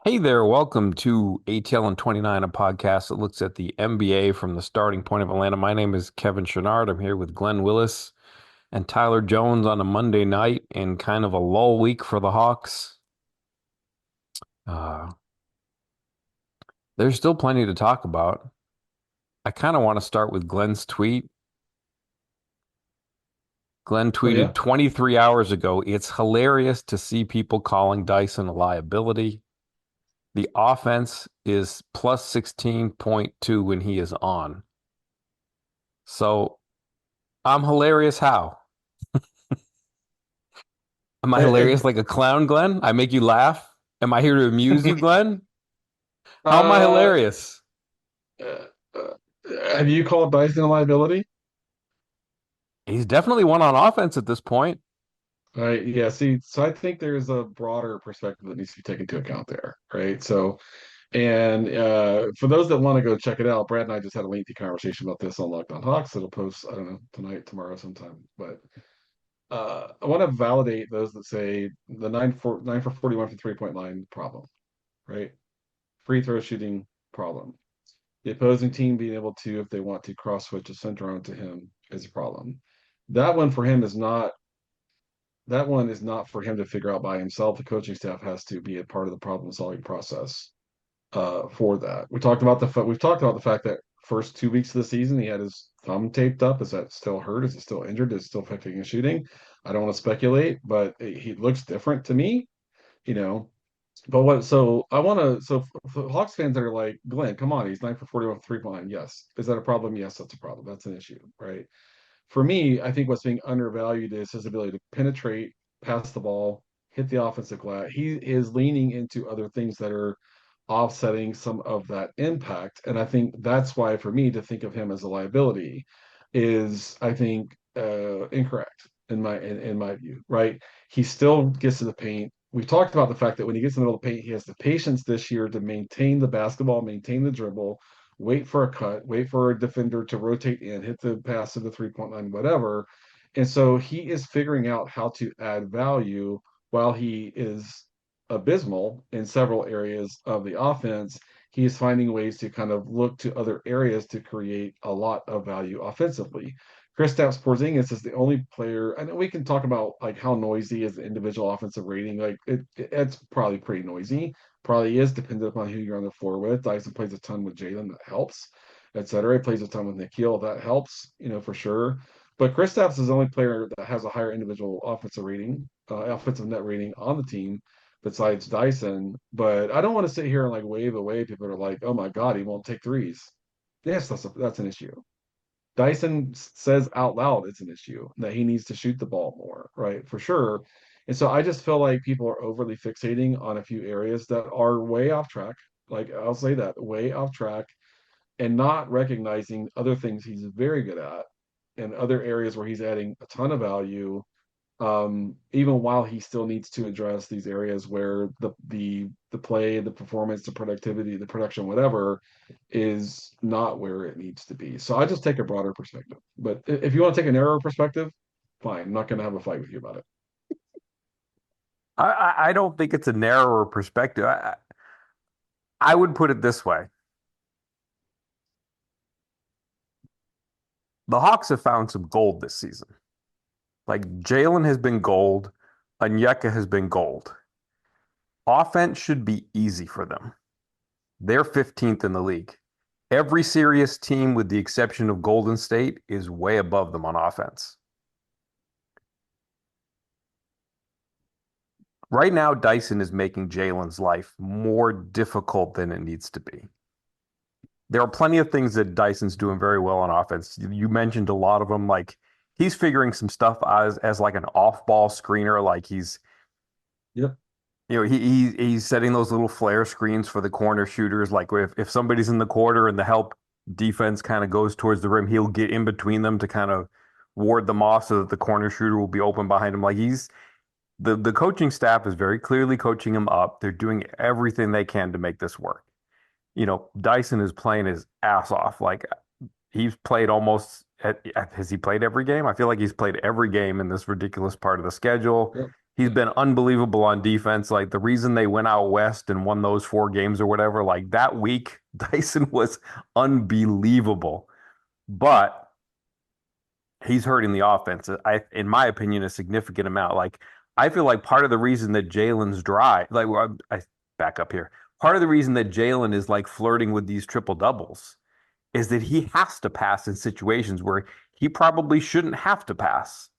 Hey there, welcome to ATL and 29, a podcast that looks at the NBA from the starting point of Atlanta. My name is Kevin Chouinard. I'm here with Glen Willis and Tyler Jones on a Monday night in kind of a lull week for the Hawks. Uh, there's still plenty to talk about. I kind of want to start with Glen's tweet. Glenn Oh tweeted yeah. 23 hours ago, "It's hilarious to see people calling Dyson a liability. The offense is plus 16.2 when he is on." So I'm hilarious how? Am I hilarious And, like a clown, Glenn? I make you laugh? Am I here to amuse you, Glenn? How am I uh, hilarious? uh, uh, have you called Dyson a liability? He's definitely one on offense at this point. Right. Yeah. See, so I think there's a broader perspective that needs to be taken into account there. Right. So, and for those that want to go check it out, Brad and I just had a lengthy conversation about this on Locked On Hawks. It'll post, I don't know, tonight, tomorrow, sometime. But I want to validate those that say the 9 for 41 from 3 point line problem. Right. Free throw shooting problem. The opposing team being able to, if they want to, cross switch a center onto him is a problem. That one for him is not. That one is not for him to figure out by himself. The coaching staff has to be a part of the problem solving process for that. We've talked about the fact that first 2 weeks of the season he had his thumb taped up. Is that still hurt? Is it still injured? Is it still affecting his shooting? I don't want to speculate, but he looks different to me. You know, but what? So I want to. So for Hawks fans that are like, Glenn, come on, he's 9 for 41 with 3 point line. Yes, is that a problem? Yes, that's a problem. That's an issue, right? For me, I think what's being undervalued is his ability to penetrate, pass the ball, hit the offensive glass. He is leaning into other things that are offsetting some of that impact, and I think that's why, for me, to think of him as a liability is, I think, incorrect in my view. Right? He still gets to the paint. We've talked about the fact that when he gets in the middle of the paint, he has the patience this year to maintain the basketball, maintain the dribble, wait for a cut, wait for a defender to rotate in, hit the pass to the 3 point line, whatever. And so he is figuring out how to add value while he is abysmal in several areas of the offense. He is finding ways to kind of look to other areas to create a lot of value offensively. Kristaps Porzingis is the only player, and we can talk about like how noisy is the individual offensive rating. Like it's probably pretty noisy. Probably is dependent upon who you're on the floor with. Dyson plays a ton with Jalen, that helps, etc. He plays a ton with Nikhil, that helps, for sure. But Kristaps is the only player that has a higher individual offensive rating, offensive net rating on the team besides Dyson. But I don't want to sit here and like wave away people that are like, oh my God, he won't take threes. Yes, that's an issue. Dyson says out loud it's an issue that he needs to shoot the ball more, right? For sure. And so I just feel like people are overly fixating on a few areas that are way off track. Like I'll say that, way off track, and not recognizing other things he's very good at and other areas where he's adding a ton of value, even while he still needs to address these areas where the play, the performance, the productivity, the production, whatever, is not where it needs to be. So I just take a broader perspective. But if you want to take a narrower perspective, fine. I'm not going to have a fight with you about it. I don't think it's a narrower perspective. I would put it this way. The Hawks have found some gold this season. Like Jalen has been gold, Onyeka has been gold. Offense should be easy for them. They're 15th in the league. Every serious team, with the exception of Golden State, is way above them on offense. Right now, Dyson is making Jalen's life more difficult than it needs to be. There are plenty of things that Dyson's doing very well on offense. You mentioned a lot of them. Like he's figuring some stuff as like an off-ball screener. Like Yep. he's setting those little flare screens for the corner shooters. Like if somebody's in the corner and the help defense kind of goes towards the rim, he'll get in between them to kind of ward them off so that the corner shooter will be open behind him. Like the coaching staff is very clearly coaching him up. They're doing everything they can to make this work. Dyson is playing his ass off. Like he's played has he played every game? I feel like he's played every game in this ridiculous part of the schedule. Yep. He's been unbelievable on defense. Like the reason they went out west and won those 4 games or whatever, like that week, Dyson was unbelievable. But he's hurting the offense. In my opinion, a significant amount. Like I feel like part of the reason that Jalen's dry, like well, I back up here. Part of the reason that Jalen is like flirting with these triple doubles is that he has to pass in situations where he probably shouldn't have to pass.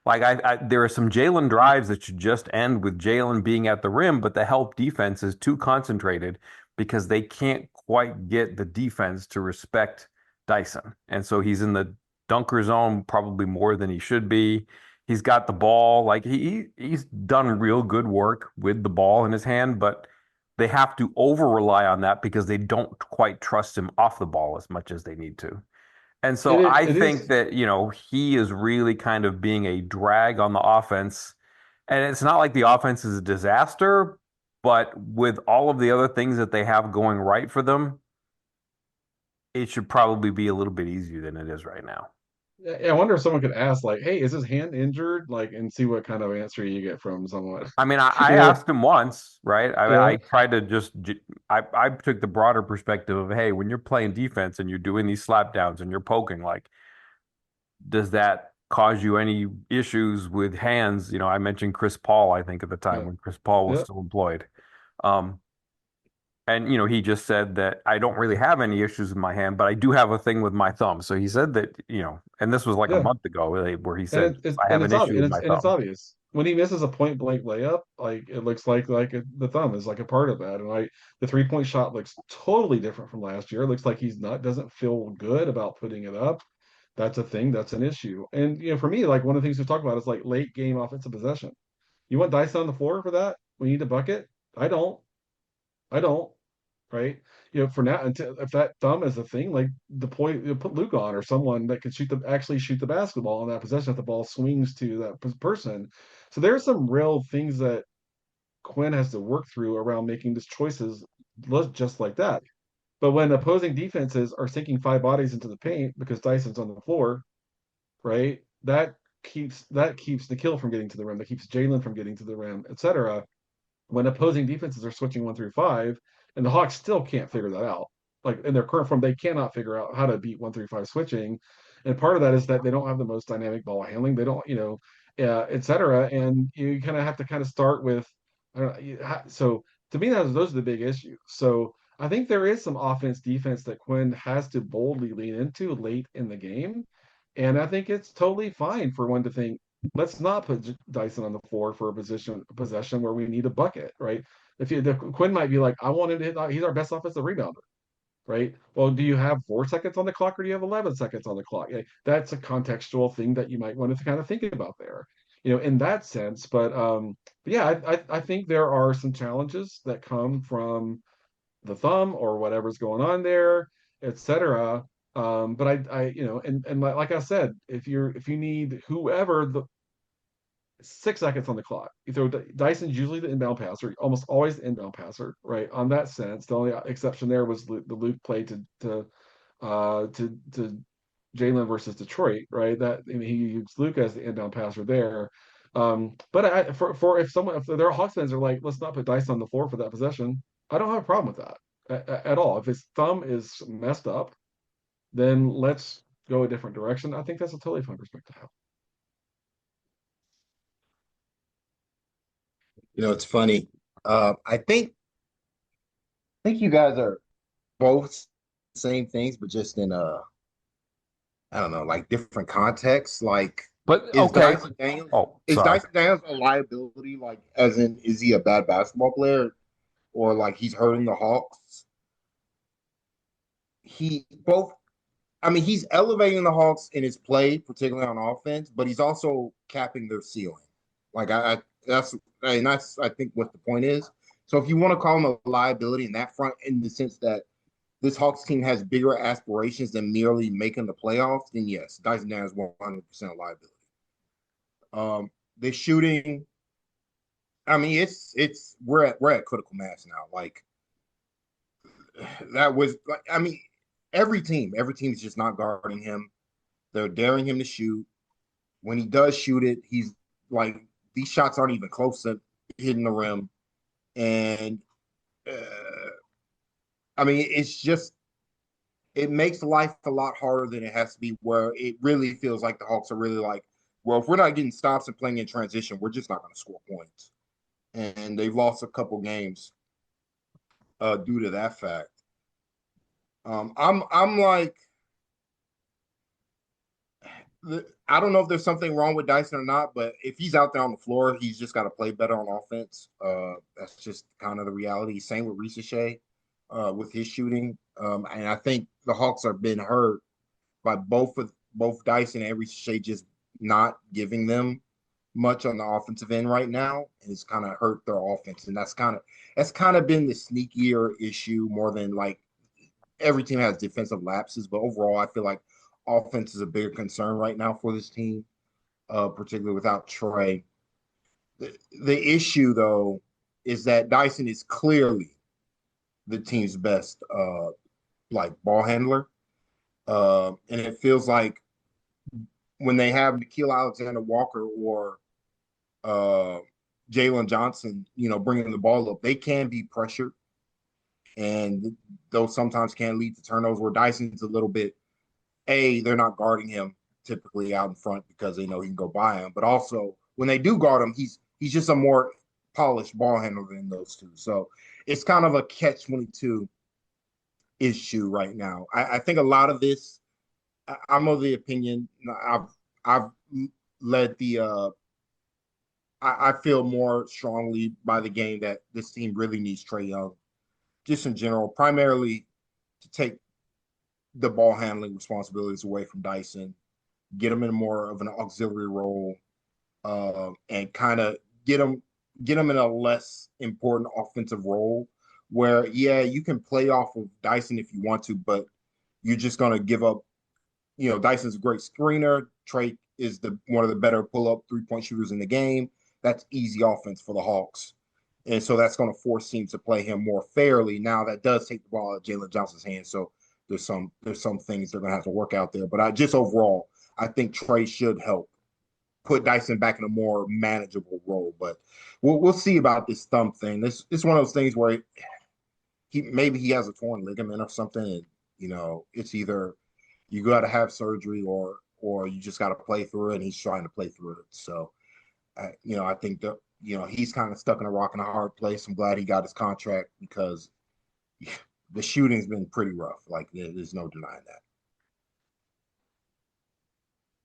Like there are some Jalen drives that should just end with Jalen being at the rim, but the help defense is too concentrated because they can't quite get the defense to respect Dyson. And so he's in the dunker zone probably more than he should be. He's got the ball, like he's done real good work with the ball in his hand, but they have to over rely on that because they don't quite trust him off the ball as much as they need to. And so I It think is. that, he is really kind of being a drag on the offense. And it's not like the offense is a disaster, but with all of the other things that they have going right for them, it should probably be a little bit easier than it is right now. I wonder if someone could ask, like, "Hey, is his hand injured?" Like, and see what kind of answer you get from someone. I mean, I You know? asked him once, right? I Yeah. tried to I took the broader perspective of, hey, when you're playing defense and you're doing these slap downs and you're poking, like, does that cause you any issues with hands? I mentioned Chris Paul, I think at the time Yeah. when Chris Paul was Yeah. still employed. Um, and he just said that I don't really have any issues with my hand, but I do have a thing with my thumb. So he said that, and this was like a Yeah. month ago where he And said I have and an it's issue obvious with my and it's thumb. obvious when he misses a point blank layup, like it looks the thumb is like a part of that, and like the 3-point shot looks totally different from last year. It looks like he's not doesn't feel good about putting it up. That's a thing. That's an issue. And for me, like one of the things we talk about is like late game offensive possession. You want Dyson on the floor for that? We need a bucket. I don't. I don't. Right? For now, until if that thumb is a thing, like the point, put Luke on or someone that can actually shoot the basketball on that possession if the ball swings to that person. So there's some real things that Quinn has to work through around making these choices just like that. But when opposing defenses are sinking 5 bodies into the paint because Dyson's on the floor, right? That keeps the kill from getting to the rim. That keeps Jalen from getting to the rim, etc. When opposing defenses are switching 1 through 5, and the Hawks still can't figure that out. Like in their current form, they cannot figure out how to beat 1 through 5 switching, and part of that is that they don't have the most dynamic ball handling. They don't, et cetera. And you kind of have to kind of start with, I don't know, so to me, those are the big issues. So I think there is some offense defense that Quinn has to boldly lean into late in the game, and I think it's totally fine for one to think, let's not put Dyson on the floor for a possession where we need a bucket, right? Quinn might be like, I want him to hit. He's our best offensive rebounder, right? Well, do you have 4 seconds on the clock or do you have 11 seconds on the clock? That's a contextual thing that you might want to kind of think about there, in that sense. But yeah, I think there are some challenges that come from the thumb or whatever's going on there, etc. But and like I said, if you need whoever the 6 seconds on the clock. You throw Dyson's usually the inbound passer, almost always the inbound passer, right? On that sense, the only exception there was the Luke play to Jalen versus Detroit, right? That I mean, he used Luke as the inbound passer there. But if there are Hawks fans are like, let's not put Dyson on the floor for that possession, I don't have a problem with that at all. If his thumb is messed up, then let's go a different direction. I think that's a totally fine perspective to have. It's funny. I think you guys are both same things, but just in I don't know, like different contexts. Like, But is okay. Dyson Daniels Oh, is sorry. Dyson Daniels a liability? Like, as in, is he a bad basketball player, or like he's hurting the Hawks? He both. I mean, he's elevating the Hawks in his play, particularly on offense, but he's also capping their ceiling. Like that's I think what the point is. So if you want to call him a liability in that front, in the sense that this Hawks team has bigger aspirations than merely making the playoffs, then yes, Dyson Daniels is 100% a liability. The shooting, I mean, it's we're at critical mass now. Like that was like, I mean, every team is just not guarding him. They're daring him to shoot. When he does shoot it, he's like these shots aren't even close to hitting the rim. And uh, I mean, it makes life a lot harder than it has to be, where it really feels like the Hawks are really like, well, if we're not getting stops and playing in transition, we're just not going to score points. And they've lost a couple games due to that fact. I'm like, I don't know if there's something wrong with Dyson or not, but if he's out there on the floor, he's just got to play better on offense. That's just kind of the reality. Same with Ricochet with his shooting. And I think the Hawks have been hurt by both Dyson and Ricochet just not giving them much on the offensive end right now, and it's kind of hurt their offense. And that's kind of been the sneakier issue more than like every team has defensive lapses, but overall, I feel like offense is a bigger concern right now for this team, particularly without Trey. The issue, though, is that Dyson is clearly the team's best, like ball handler, and it feels like when they have Nikhil Alexander Walker or Jalen Johnson, bringing the ball up, they can be pressured, and those sometimes can lead to turnovers. Where Dyson's a little bit, they're not guarding him typically out in front because they know he can go by him. But also, when they do guard him, he's just a more polished ball handler than those two. So it's kind of a catch-22 issue right now. I think a lot of this, I'm of the opinion, I've led the I feel more strongly by the game that this team really needs Trey Young, just in general, primarily to take the ball handling responsibilities away from Dyson, get him in more of an auxiliary role, and kind of get him in a less important offensive role where, yeah, you can play off of Dyson if you want to, but you're just going to give up. Dyson's a great screener. Trey is one of the better pull-up three-point shooters in the game. That's easy offense for the Hawks. And so that's going to force teams to play him more fairly. Now that does take the ball out of Jalen Johnson's hands. So there's some things they're going to have to work out there. But overall, I think Trey should help put Dyson back in a more manageable role. But we'll see about this thumb thing. It's one of those things where maybe he has a torn ligament or something. And, it's either you got to have surgery or you just got to play through it. And he's trying to play through it. So, I think that, he's kind of stuck in a rock and a hard place. I'm glad he got his contract because the shooting's been pretty rough. Like there's no denying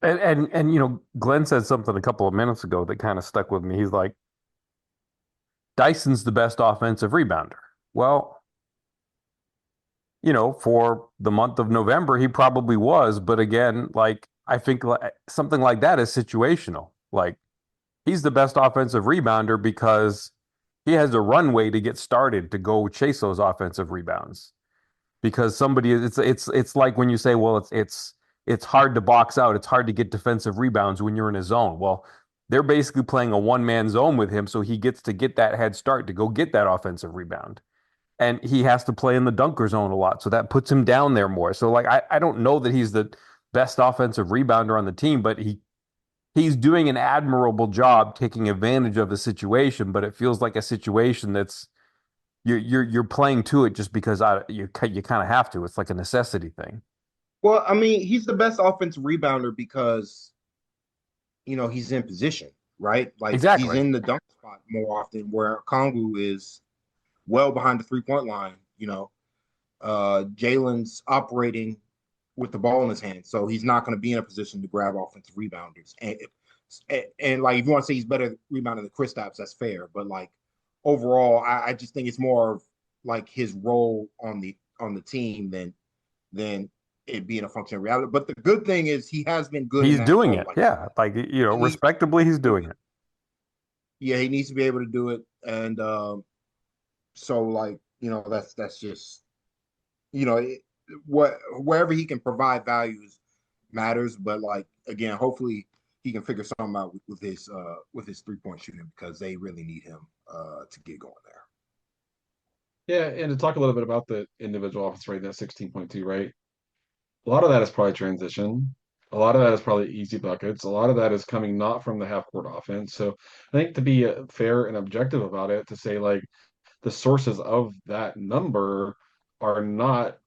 that. And Glenn said something a couple of minutes ago that kind of stuck with me. He's like, Dyson's the best offensive rebounder. Well, for the month of November, he probably was. But again, like, I think something like that is situational. Like, he's the best offensive rebounder because he has a runway to get started to go chase those offensive rebounds. Because it's like when you say, well, it's hard to box out, it's hard to get defensive rebounds when you're in a zone. Well, they're basically playing a one-man zone with him, so he gets to get that head start to go get that offensive rebound. And he has to play in the dunker zone a lot, so that puts him down there more. So like I don't know that he's the best offensive rebounder on the team, but he's doing an admirable job taking advantage of the situation, but it feels like a situation that's you're playing to it just because you kind of have to. It's like a necessity thing. Well, I mean, he's the best offensive rebounder because he's in position, right? Like he's Exactly. in the dunk spot more often, where Kongu is well behind the 3-point line. Jalen's operating with the ball in his hand, so he's not going to be in a position to grab offensive rebounders. And like, if you want to say he's better rebounding than Kristaps, that's fair. But like overall, I just think it's more of like his role on the team than it being a function of reality. But the good thing is he has been good in He's that doing role. it. Like Yeah. Like, respectably, he's doing it. yeah, he needs to be able to do it. And so like, that's just, wherever he can provide values matters. But like, again, hopefully he can figure something out with his 3-point shooting because they really need him to get going there. Yeah, and to talk a little bit about the individual offense rate, that 16.2, right? A lot of that is probably transition. A lot of that is probably easy buckets. A lot of that is coming not from the half court offense. So I think to be fair and objective about it, to say like the sources of that number are not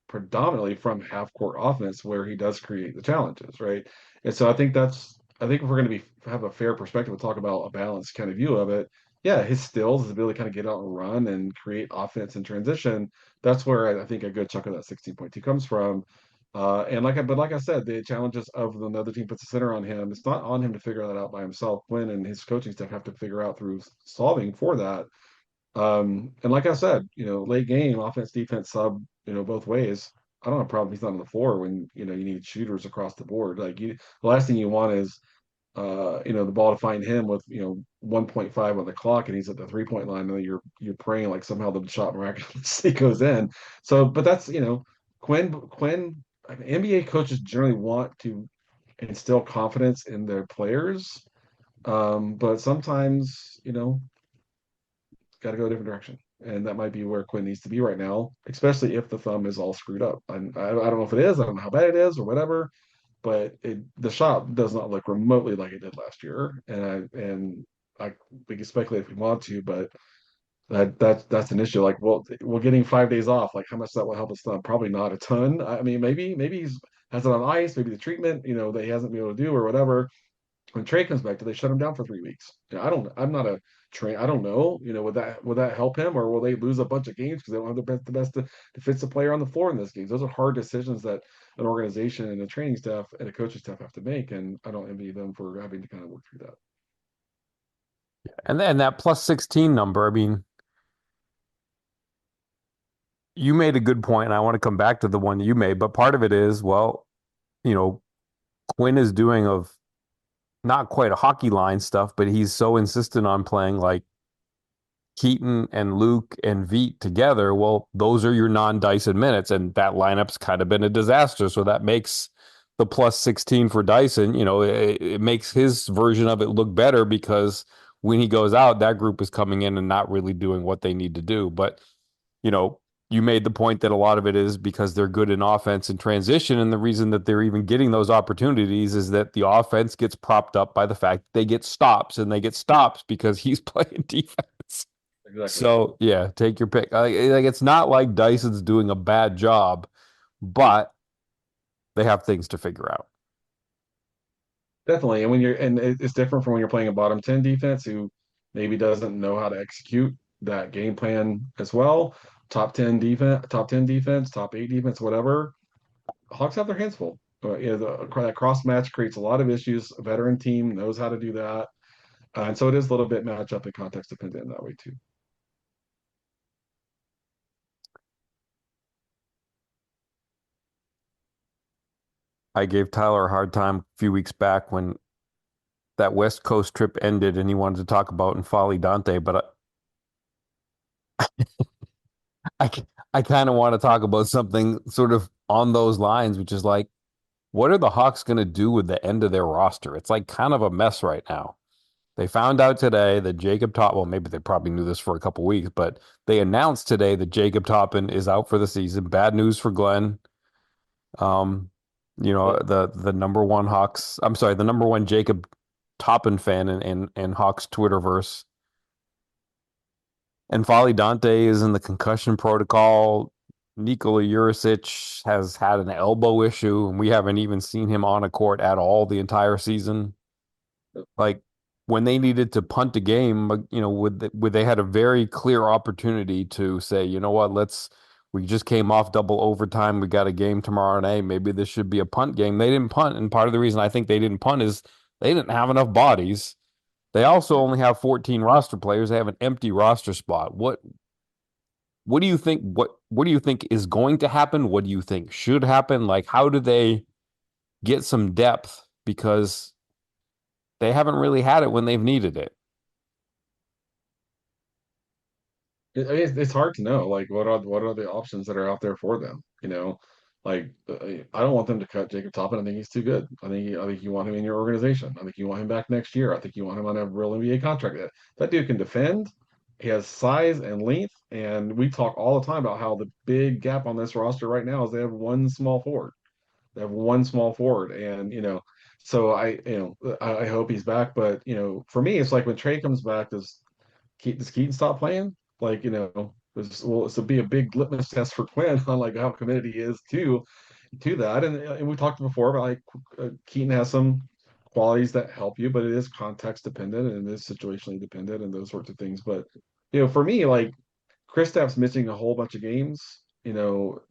predominantly from half court offense where he does create the challenges, right? And so I think if we're going to be have a fair perspective and talk about a balanced kind of view of it, yeah, his skills, his ability to kind of get out and run and create offense and transition, that's where I think a good chunk of that 16.2 comes from. But like I said, the challenges of when the other team puts a center on him, it's not on him to figure that out by himself. Glen and his coaching staff have to figure out through solving for that. And like I said, late game, offense, defense, sub, both ways. I don't have a problem if he's not on the floor when, you need shooters across the board. The last thing you want is, the ball to find him with, 1.5 on the clock and he's at the 3-point line and you're praying like somehow the shot miraculously goes in. So, but that's, Quinn, NBA coaches generally want to instill confidence in their players. But sometimes, got to go a different direction. And that might be where Quinn needs to be right now, especially if the thumb is all screwed up. I don't know if it is. I don't know how bad it is or whatever, but the shot does not look remotely like it did last year. We can speculate if we want to, but that's an issue. Like, well, we're getting 5 days off. Like, how much that will help us thumb? Probably not a ton. I mean, maybe he's has it on ice. Maybe the treatment, that he hasn't been able to do or whatever. When Trey comes back, do they shut him down for 3 weeks? I'm not a train. I don't know. Would that help him, or will they lose a bunch of games because they don't have the best defensive player on the floor in this game? Those are hard decisions that an organization and a training staff and a coaching staff have to make, and I don't envy them for having to kind of work through that. And then that plus 16 number, I mean, you made a good point, and I want to come back to the one you made, but part of it is, well, you know, Quinn is doing of not quite a hockey line stuff, but he's so insistent on playing like Keaton and Luke and Veet together. Well, those are your non-Dyson minutes, and that lineup's kind of been a disaster. So that makes the plus 16 for Dyson, it makes his version of it look better because when he goes out, that group is coming in and not really doing what they need to do. But, you know, you made the point that a lot of it is because they're good in offense and transition. And the reason that they're even getting those opportunities is that the offense gets propped up by the fact they get stops, and they get stops because he's playing defense. Exactly. So yeah, take your pick. Like it's not like Dyson's doing a bad job, but they have things to figure out. Definitely. It's different from when you're playing a bottom 10 defense who maybe doesn't know how to execute that game plan as well. Top 10 defense, top 8 defense, whatever. Hawks have their hands full. That cross match creates a lot of issues. A veteran team knows how to do that. And so it is a little bit matchup and context dependent in that way too. I gave Tyler a hard time a few weeks back when that West Coast trip ended and he wanted to talk about N'Faly Dante, but I, I kind of want to talk about something sort of on those lines, which is like, what are the Hawks going to do with the end of their roster? It's like kind of a mess right now. They found out today that Jacob Toppin, well, maybe they probably knew this for a couple weeks, but they announced today that Jacob Toppin is out for the season. Bad news for Glen. Um, the number one Hawks, I'm sorry, the number one Jacob Toppin fan in Hawks Twitterverse. And Folly Dante is in the concussion protocol. Nikola Jurisic has had an elbow issue, and we haven't even seen him on a court at all the entire season. Like when they needed to punt a game, would they had a very clear opportunity to say, you know what, we just came off double overtime. We got a game tomorrow night. Maybe this should be a punt game. They didn't punt, and part of the reason I think they didn't punt is they didn't have enough bodies. They also only have 14 roster players. They have an empty roster spot. What do you think? What do you think is going to happen? What do you think should happen? Like, how do they get some depth? Because they haven't really had it when they've needed it. It's hard to know. Like, what are the options that are out there for them? I don't want them to cut Jacob Toppin. I think he's too good. I think you want him in your organization. I think you want him back next year. I think you want him on a real NBA contract. That dude can defend. He has size and length, and we talk all the time about how the big gap on this roster right now is they have one small forward. They have one small forward, and so I hope he's back. But for me, it's like when Trey comes back, does Keaton stop playing? Like, this will be a big litmus test for Quinn on like how committed he is to that. And we talked before about like Keaton has some qualities that help you, but it is context dependent and it is situationally dependent and those sorts of things. But for me, like Kristaps missing a whole bunch of games,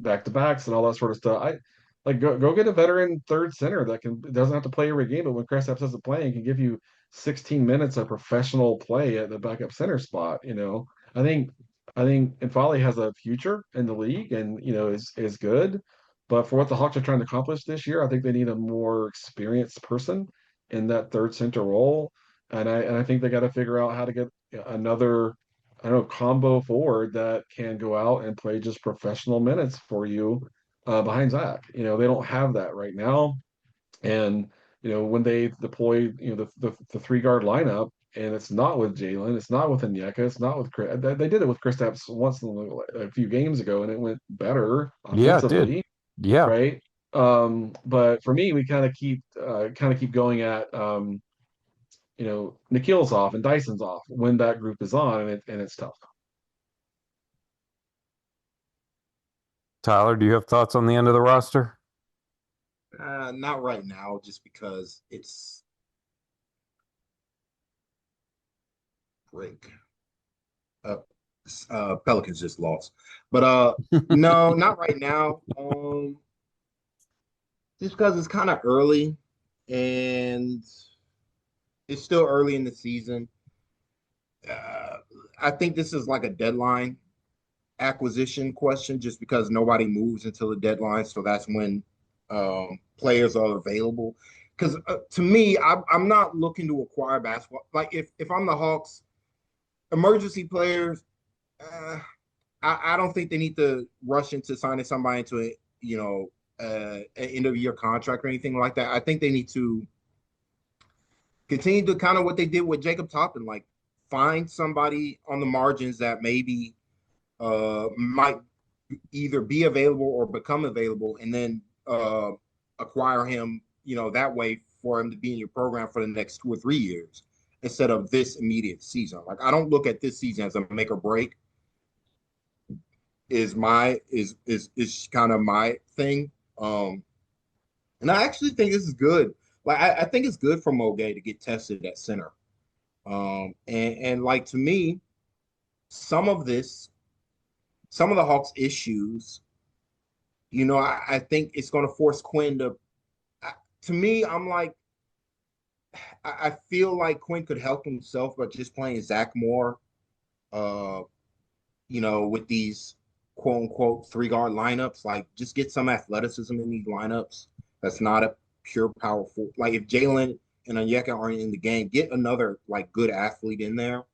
back to backs and all that sort of stuff. I like go get a veteran third center that doesn't have to play every game, but when Kristaps isn't playing, can give you 16 minutes of professional play at the backup center spot. I think Infali has a future in the league and is good. But for what the Hawks are trying to accomplish this year, I think they need a more experienced person in that third center role. And I think they got to figure out how to get another, I don't know, combo forward that can go out and play just professional minutes for you behind Zach. They don't have that right now. And when they deploy the three guard lineup, and it's not with Jalen, it's not with Onyeka, it's not with Chris. They did it with Kristaps once a few games ago, and it went better Yeah, it did. offensively, Yeah. right? But for me, we kind of keep going at Nikhil's off and Dyson's off when that group is on, and it's tough. Tyler, do you have thoughts on the end of the roster? Not right now, just because it's break. Uh, Pelicans just lost, but no, not right now. Just because it's kind of early, and it's still early in the season. Uh, I think this is like a deadline acquisition question, just because nobody moves until the deadline, so that's when players are available. Because to me, I'm not looking to acquire basketball. Like if I'm the Hawks, emergency players, uh, I don't think they need to rush into signing somebody into an end of year contract or anything like that. I think they need to continue to kind of what they did with Jacob Toppin, like find somebody on the margins that maybe might either be available or become available, and then acquire him, that way for him to be in your program for the next 2 or 3 years instead of this immediate season. Like I don't look at this season as a make or break. Is kind of my thing. And I actually think this is good. Like I think it's good for Moget to get tested at center. And like to me, some of this, some of the Hawks' issues, I think it's going to force Quinn to. To me, I'm like, I feel like Quinn could help himself by just playing Zach more. Uh, with these quote unquote three guard lineups, like just get some athleticism in these lineups. That's not a pure powerful. Like if Jalen and Onyeka aren't in the game, get another like good athlete in there,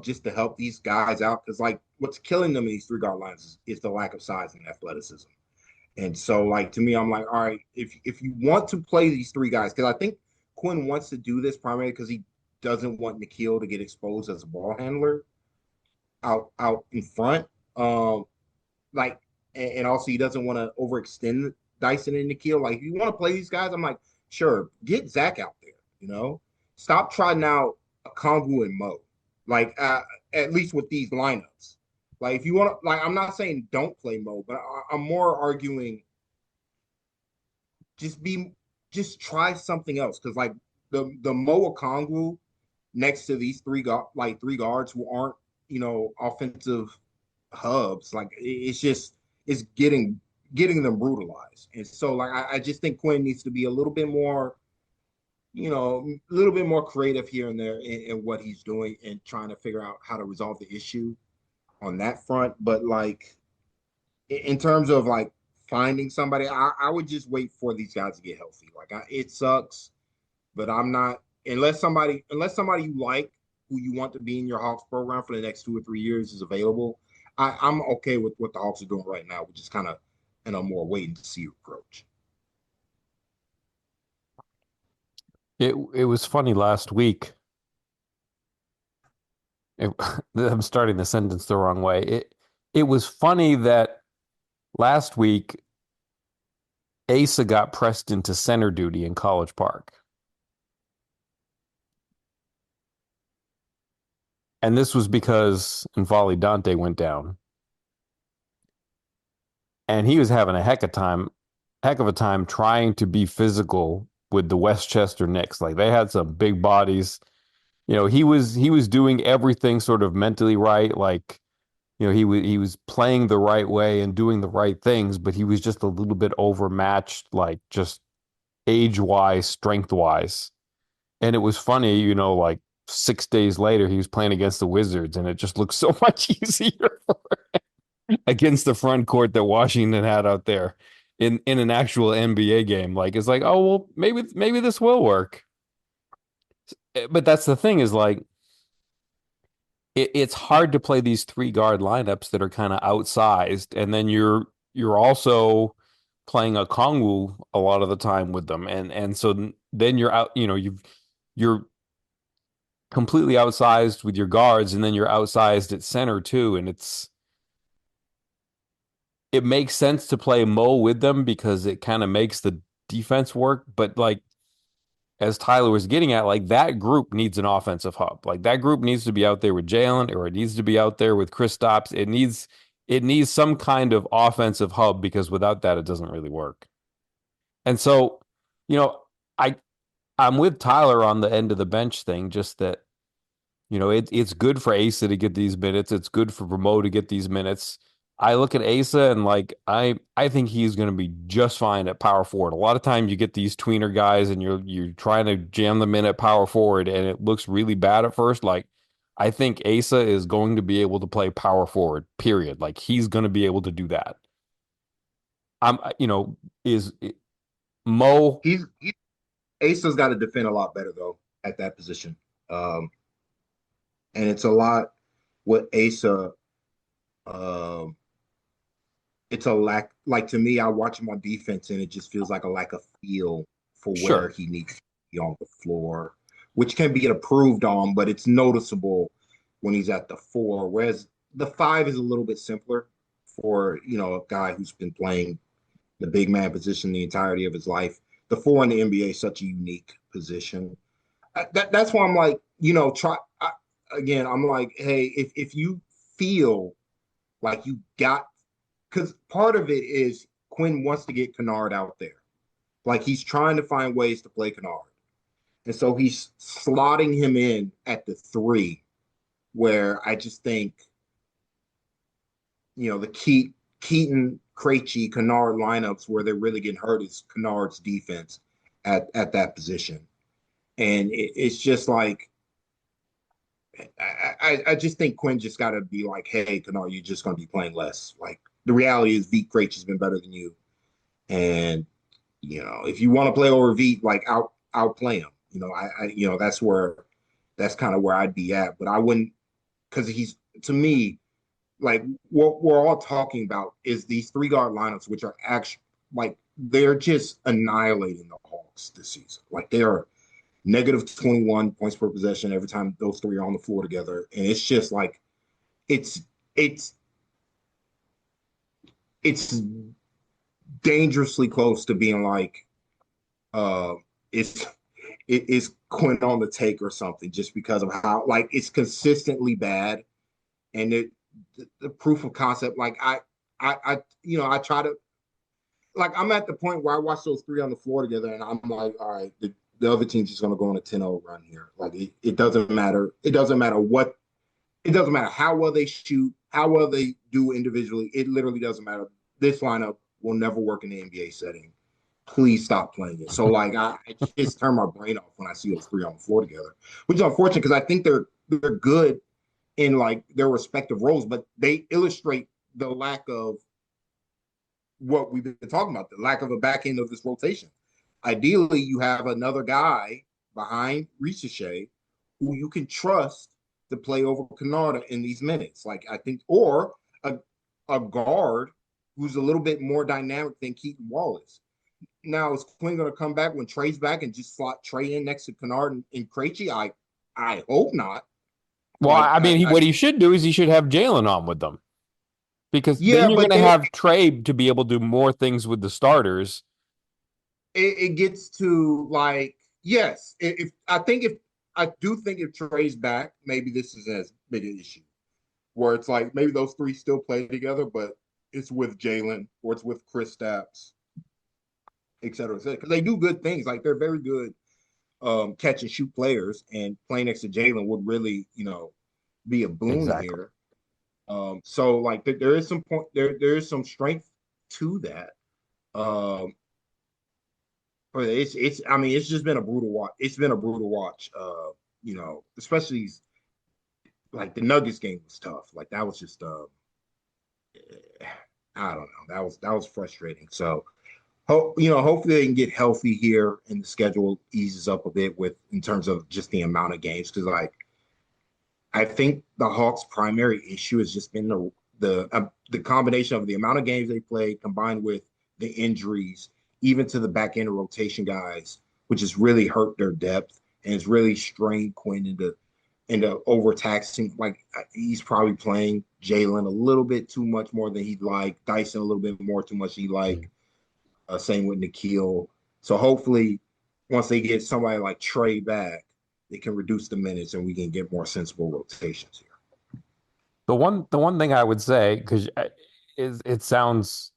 just to help these guys out. Because like what's killing them in these three guard lines is the lack of size and athleticism. And so, like to me, I'm like, all right, if you want to play these three guys, because I think Quinn wants to do this primarily because he doesn't want Nikhil to get exposed as a ball handler out in front. Um, like, and also he doesn't want to overextend Dyson and Nikhil. Like, if you want to play these guys, I'm like, sure, get Zach out there. Stop trying out a Kongu and Mo. Like, at least with these lineups. Like, if you want to, like, I'm not saying don't play Mo, but I'm more arguing just just try something else. Because like the Mo Kongu next to these three guards who aren't offensive hubs, like it's getting them brutalized. And so like I just think Quinn needs to be a little bit more creative here and there in what he's doing and trying to figure out how to resolve the issue on that front. But like in terms of like finding somebody, I would just wait for these guys to get healthy. Like it sucks, but I'm not unless somebody you like who you want to be in your Hawks program for the next 2 or 3 years is available. I'm okay with what the Hawks are doing right now, which is kind of in a more wait and see approach. It was funny last week. It, I'm starting the sentence the wrong way. It was funny that last week Asa got pressed into center duty in College Park. And this was because N'Faly Dante went down. And he was having a heck of a time trying to be physical with the Westchester Knicks. Like they had some big bodies. He was doing everything sort of mentally right. Like, he was playing the right way and doing the right things, but he was just a little bit overmatched, like just age wise, strength wise. And it was funny, like 6 days later, he was playing against the Wizards, and it just looked so much easier against the front court that Washington had out there in an actual NBA game. Like it's like, oh well, maybe this will work. But that's the thing is like it's hard to play these three guard lineups that are kind of outsized, and then you're also playing a Kongwu a lot of the time with them, and so then you're out, you're completely outsized with your guards, and then you're outsized at center too, and it makes sense to play Mo with them because it kind of makes the defense work, but like as Tyler was getting at, like that group needs an offensive hub. Like that group needs to be out there with Jalen, or it needs to be out there with Kristaps. It needs some kind of offensive hub because without that, it doesn't really work. And so, you know, I I'm with Tyler on the end of the bench thing, just that it's good for Asa to get these minutes. It's good for Ramo to get these minutes. I look at Asa and like I think he's going to be just fine at power forward. A lot of times you get these tweener guys and you're trying to jam them in at power forward and it looks really bad at first. Like I think Asa is going to be able to play power forward. Period. Like he's going to be able to do that. Is Mo? He's Asa's got to defend a lot better though at that position. Um, and it's a lot what Asa. Um, it's a lack. Like to me, I watch him on defense, and it just feels like a lack of feel for where Sure, he needs to be on the floor, which can be improved on, but it's noticeable when he's at the four. Whereas the five is a little bit simpler for a guy who's been playing the big man position the entirety of his life. The four in the NBA is such a unique position. That's why I'm like, try again. I'm like, hey, if you feel like you got, because part of it is Quinn wants to get Kennard out there. Like he's trying to find ways to play Kennard. And so he's slotting him in at the three, where I just think, the Keaton, Krejci, Kennard lineups where they're really getting hurt is Kennard's defense at that position. And it's just like, I just think Quinn just got to be like, hey, Kennard, you're just going to be playing less. Like the reality is, Vít Krejci's been better than you, and if you want to play over Vít, like outplay him. That's kind of where I'd be at, but I wouldn't, because he's, to me, like what we're all talking about is these three guard lineups, which are actually like they're just annihilating the Hawks this season. Like they are negative 21 points per possession every time those three are on the floor together. And it's just like it's it's it's dangerously close to being like it's it is Quinn on the take or something, just because of how like it's consistently bad. And the proof of concept, like I try to, like I'm at the point where I watch those three on the floor together and I'm like, all right, the other team's just going to go on a 10-0 run here. Like it doesn't matter. It doesn't matter what. It doesn't matter how well they shoot, how well they do individually. It literally doesn't matter. This lineup will never work in the NBA setting. Please stop playing it. So like I just turn my brain off when I see those three on the floor together, which is unfortunate because I think they're good in like their respective roles, but they illustrate the lack of what we've been talking about, the lack of a back end of this rotation. Ideally, you have another guy behind Ricochet who you can trust to play over Kennard in these minutes. Like I think, or a guard who's a little bit more dynamic than Keaton Wallace. Now, is Quinn going to come back when Trey's back and just slot Trey in next to Kennard and Krejci? I hope not. well, Like I mean, what he should do is he should have Jalen on with them, because then yeah, you're but going to then have Trey to be able to do more things with the starters. it gets to like yes, if I think if I do think if Trey's back, maybe this is as big an issue where it's like maybe those three still play together, but it's with Jalen or it's with Chris Stapps, et cetera, et cetera. Because they do good things. Like they're very good catch and shoot players, and playing next to Jalen would really, be a boon Exactly. here. So like there is some point there is some strength to that. Um, but it's I mean it's just been a brutal watch. It's been a brutal watch. Especially like the Nuggets game was tough. Like that was just I don't know. That was frustrating. So hopefully they can get healthy here and the schedule eases up a bit with in terms of just the amount of games. Because like I think the Hawks' primary issue has just been the combination of the amount of games they play combined with the injuries, even to the back end of rotation guys, which has really hurt their depth and has really strained Quinn into overtaxing. Like he's probably playing Jalen a little bit too much more than he'd like, Dyson a little bit more too much than he'd like. Same with Nikhil. So hopefully, once they get somebody like Trey back, they can reduce the minutes and we can get more sensible rotations here. The one thing I would say, because is it sounds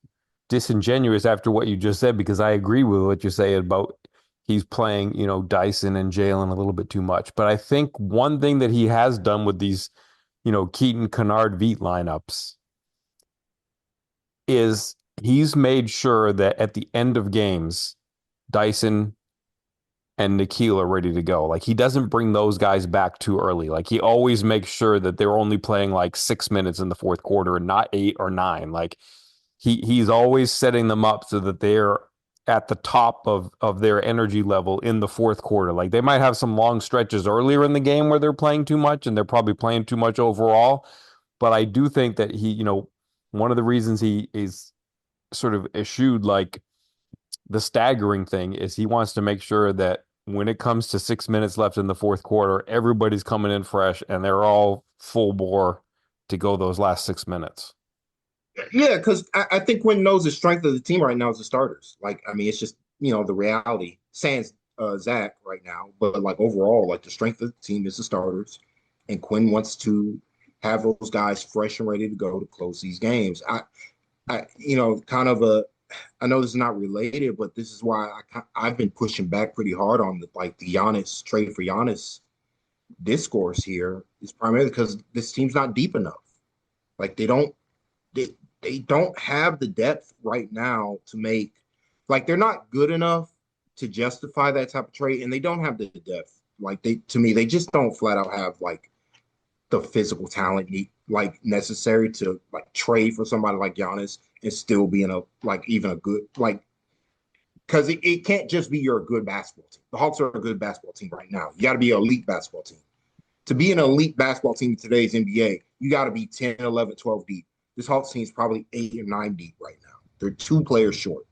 disingenuous after what you just said, because I agree with what you say about he's playing, Dyson and Jalen a little bit too much. But I think one thing that he has done with these, Keaton, Kennard, Veet lineups is he's made sure that at the end of games, Dyson and Nikhil are ready to go. Like he doesn't bring those guys back too early. Like he always makes sure that they're only playing like 6 minutes in the fourth quarter and not 8 or 9. Like he's always setting them up so that they're at the top of their energy level in the fourth quarter. Like they might have some long stretches earlier in the game where they're playing too much and they're probably playing too much overall. But I do think that one of the reasons he is sort of eschewed like the staggering thing is he wants to make sure that when it comes to 6 minutes left in the fourth quarter, everybody's coming in fresh and they're all full bore to go those last 6 minutes. Yeah, because I think Quinn knows the strength of the team right now is the starters. Like, I mean, it's just, the reality. Sans Zach right now, but like overall, like the strength of the team is the starters. And Quinn wants to have those guys fresh and ready to go to close these games. Kind of I know this is not related, but this is why I've been pushing back pretty hard on the Giannis trade for Giannis discourse here is primarily because this team's not deep enough. Like they, they don't have the depth right now to make like they're not good enough to justify that type of trade, and they don't have the depth. Like to me, they just don't flat out have like the physical talent necessary to like trade for somebody like Giannis and still being a like even a good like because it can't just be you're a good basketball team. The Hawks are a good basketball team right now. You got to be an elite basketball team. To be an elite basketball team in today's NBA, you got to be 10, 11, 12 deep. This Hawks team is probably 8 or 9 deep right now. They're 2 players short.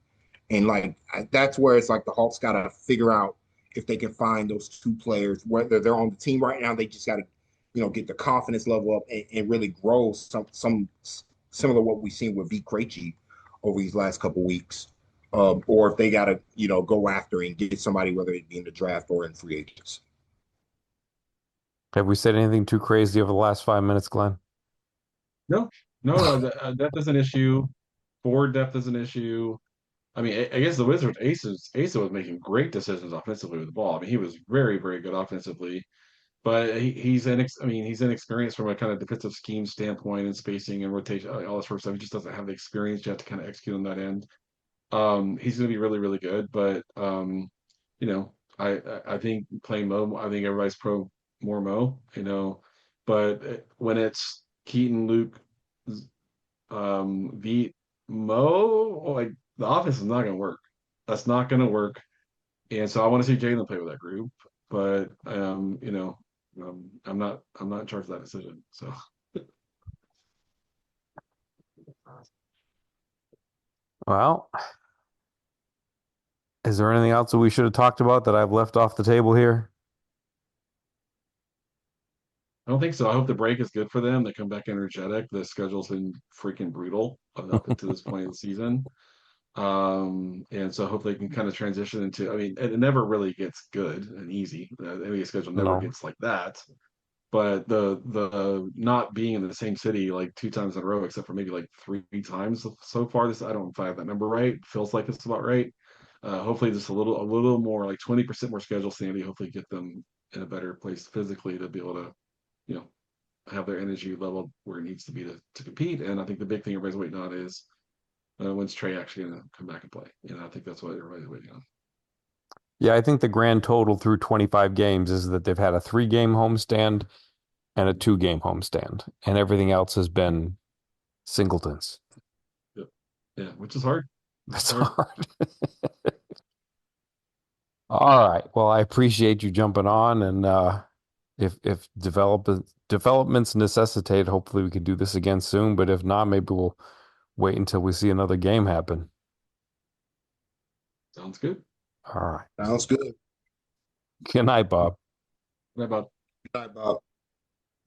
And like that's where it's like the Hawks got to figure out if they can find those 2 players, whether they're on the team right now, they just got to, get the confidence level up and really grow some similar to what we've seen with V. Krejci over these last couple of weeks. Or if they got to, go after and get somebody, whether it be in the draft or in free agents. Have we said anything too crazy over the last 5 minutes, Glenn? No, no, depth is an issue. Forward depth is an issue. I mean, I guess the Wizards, Asa was making great decisions offensively with the ball. I mean, he was very, very good offensively, but he's inexperienced from a kind of defensive scheme standpoint and spacing and rotation, all this sort of stuff. He just doesn't have the experience yet to kind of execute on that end. He's going to be really, really good, but I think playing Mo, I think everybody's pro more Mo, but when it's Keaton, Luke, beat Mo, like the offense is not going to work. That's not going to work. And so I want to see Jalen play with that group, but I'm not in charge of that decision. So Well, is there anything else that we should have talked about that I've left off the table here? I don't think so. I hope the break is good for them. They come back energetic. The schedule's been freaking brutal up to this point of the season. And so hopefully it can kind of transition into, I mean, it never really gets good and easy. The NBA schedule never No. gets like that. But the not being in the same city like 2 times in a row, except for maybe like 3 times so far. This I don't know if I have that number right. Feels like it's about right. Hopefully just a little more like 20% more schedule sanity. Hopefully get them in a better place physically to be able to, you know, have their energy level where it needs to be to compete. And I think the big thing everybody's waiting on is when's Trey actually going to come back and play? I think that's what everybody's waiting on. Yeah, I think the grand total through 25 games is that they've had a 3-game homestand and a 2-game homestand, and everything else has been singletons. Yep. Yeah, which is hard. It's That's hard. hard. All right. Well, I appreciate you jumping on, and if developments necessitate, hopefully we can do this again soon. But if not, maybe we'll wait until we see another game happen. Sounds good. All right. Sounds good. Good night, Bob. What about Bye, Bob.